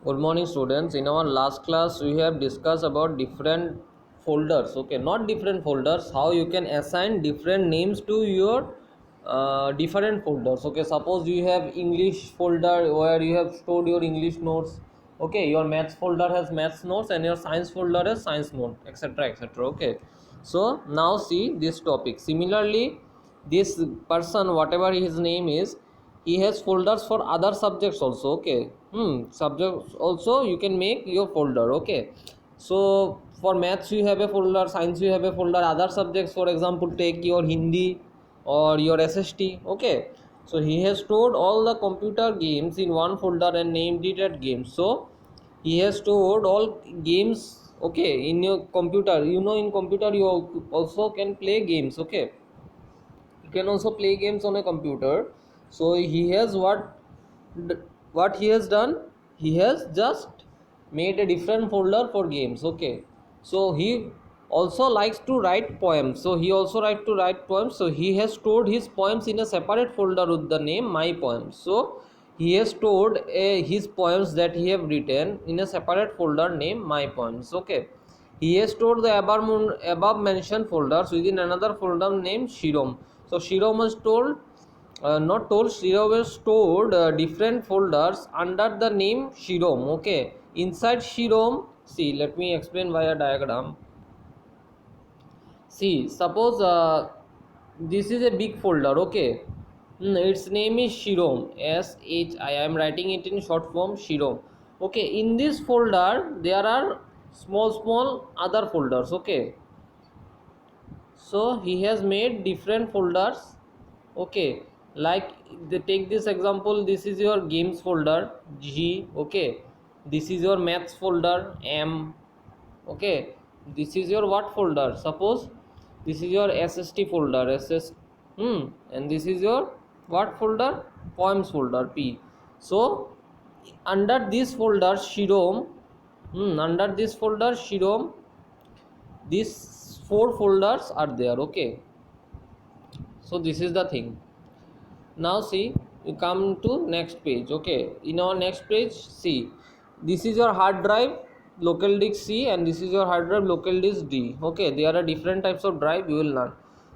Good morning, students. In our last class, we have discussed about different folders. Okay, not different folders. How you can assign different names to your different folders. Okay, suppose you have English folder where you have stored your English notes. Okay, your maths folder has maths notes, and your science folder has science note, etc., etc. Okay, so now see this topic. Similarly, this person, whatever his name is, he has folders for other subjects also. Okay, subjects also you can make your folder. Okay, so for maths you have a folder, science you have a folder, other subjects, for example, take your Hindi or your SST. Okay, so he has stored all the computer games in one folder and named it as games. So he has stored all games, okay, in your computer. In computer you also can play games. Okay, you can also play games on a computer. So he has what he has done, he has just made a different folder for games. Okay, so he also likes to write poems, so he also like to write poems, so he has stored his poems in a separate folder with the name my poems. So he has stored his poems that he have written in a separate folder named my poems. Okay, he has stored the above mentioned folders within another folder named Shirom. So Shirom was told, not told, Shirom was stored different folders under the name Shirom. Okay, inside Shirom, see, let me explain via diagram. See, suppose this is a big folder. Okay, its name is Shirom, SHI. I am writing it in short form, Shirom. Okay, in this folder there are small other folders. Okay, so he has made different folders. Okay, like they take this example, this is your games folder G. Okay, this is your maths folder M. Okay, this is your what folder, suppose this is your SST folder SS, and this is your what folder, poems folder P. So under this folder Shirom, under this folder Shirom, these four folders are there. Okay, so this is the thing. Now see, you come to next page. Okay, in our next page, see, this is your hard drive local disk C, and this is your hard drive local disk D. Okay, there are different types of drive, you will learn.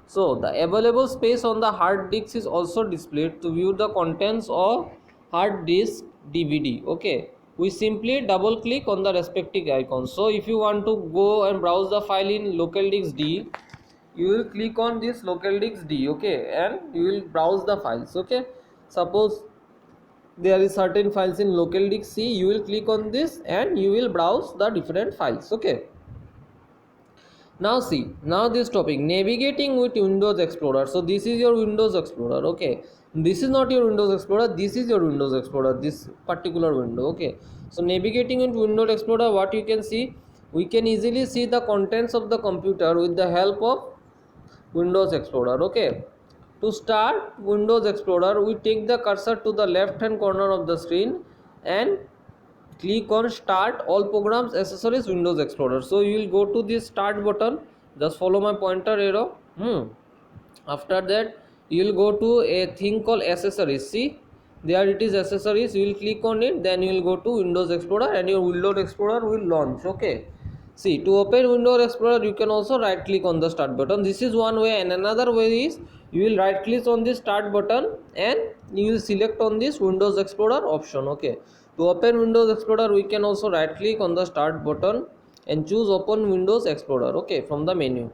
So the available space on the hard disk is also displayed. To view the contents of hard disk DVD, okay, we simply double click on the respective icon. So if you want to go and browse the file in local disk D, you will click on this local disk D. Okay, and you will browse the files. Okay, suppose there is certain files in local disk C, you will click on this and you will browse the different files. Okay, now see, now this topic, navigating with Windows Explorer. So this is your Windows Explorer. Okay, this is not your Windows Explorer, this is your Windows Explorer, this particular window. Okay, so navigating with Windows Explorer, what you can see, we can easily see the contents of the computer with the help of Windows Explorer. Okay, to start Windows Explorer, we take the cursor to the left hand corner of the screen and click on start all programs accessories Windows Explorer. So you will go to this start button, just follow my pointer arrow. After that you will go to a thing called accessories. See, there it is, accessories. You will click on it, then you will go to Windows Explorer and your Windows Explorer will launch. Okay, see, to open Windows Explorer you can also right click on the start button. This is one way, and another way is you will right click on this start button and you will select on this Windows Explorer option. Okay, to open Windows Explorer we can also right click on the start button and choose open Windows Explorer. Okay, from the menu,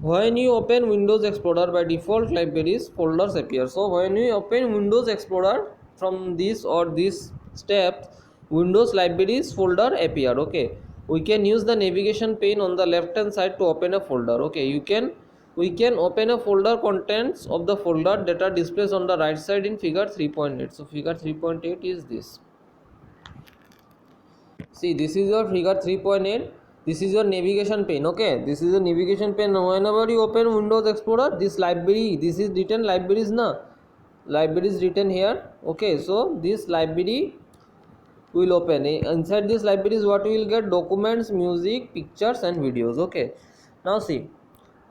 when you open Windows Explorer, by default libraries folders appear. So when you open Windows Explorer, from this or this step, Windows libraries folder appear. Okay, we can use the navigation pane on the left hand side to open a folder. Okay, we can open a folder, contents of the folder that are displayed on the right side in figure 3.8. So figure 3.8 is this. See, this is your figure 3.8. This is your navigation pane. Okay, this is a navigation pane. Whenever you open Windows Explorer, this library, this is written libraries na, library is written here. Okay, so this library will open. Inside this library is what we will get: documents, music, pictures and videos. Okay, now see,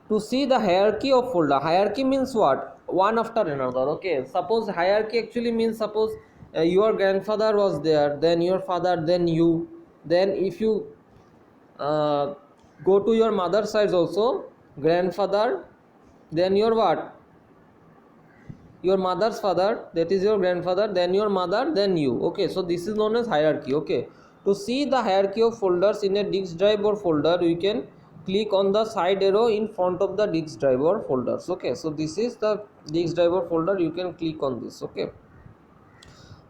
to see the hierarchy of folder. Hierarchy means what? One after another. Okay, suppose hierarchy actually means, suppose your grandfather was there, then your father, then you. Then if you go to your mother's side also, grandfather, then your what, your mother's father, that is your grandfather, then your mother, then you. Okay, so this is known as hierarchy. Okay, to see the hierarchy of folders in a disk drive or folder, we can click on the side arrow in front of the disk drive or folders. Okay, so this is the disk drive or folder, you can click on this. Okay,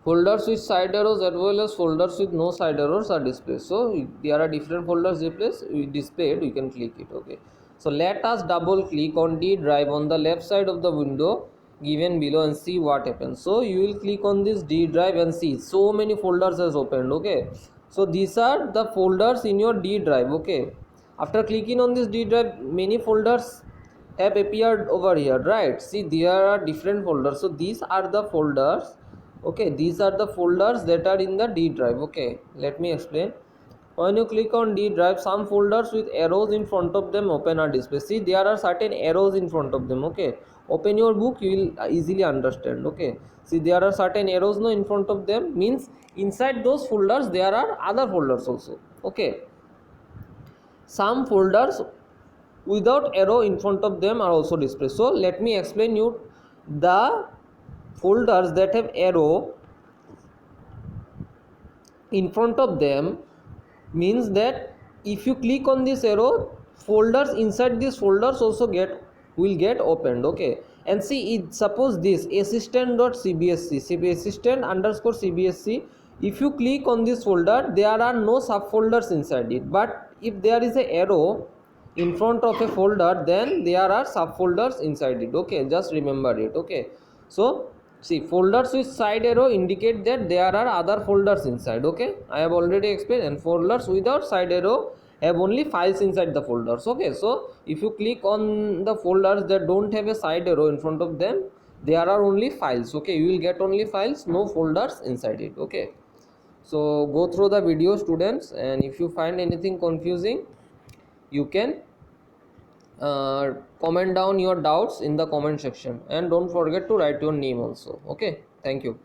folders with side arrows as well as folders with no side arrows are displayed. So there are different folders displayed, you can click it. Okay, so let us double click on D drive on the left side of the window given below and see what happens. So you will click on this D drive and see so many folders has opened. Okay, so these are the folders in your D drive. Okay, after clicking on this D drive, many folders have appeared over here, right? See, there are different folders. So these are the folders. Okay, these are the folders that are in the D drive. Okay, let me explain. When you click on D drive, some folders with arrows in front of them open or display. See, there are certain arrows in front of them. Okay, open your book, you will easily understand. Okay, see, there are certain arrows no in front of them, means inside those folders there are other folders also. Okay, some folders without arrow in front of them are also displayed. So let me explain you. The folders that have arrow in front of them means that if you click on this arrow, folders inside these folders also will get opened. Okay, and see, it suppose this assistant.cbsc assistant underscore cbsc, if you click on this folder, there are no subfolders inside it, but if there is a arrow in front of a folder, then there are subfolders inside it. Okay, just remember it. Okay, so see, folders with side arrow indicate that there are other folders inside. Okay, I have already explained. And folders without side arrow have only files inside the folders. Okay, so if you click on the folders that don't have a side arrow in front of them, there are only files. Okay, you will get only files, no folders inside it. Okay, so go through the video, students, and if you find anything confusing, you can comment down your doubts in the comment section, and don't forget to write your name also. Okay, thank you.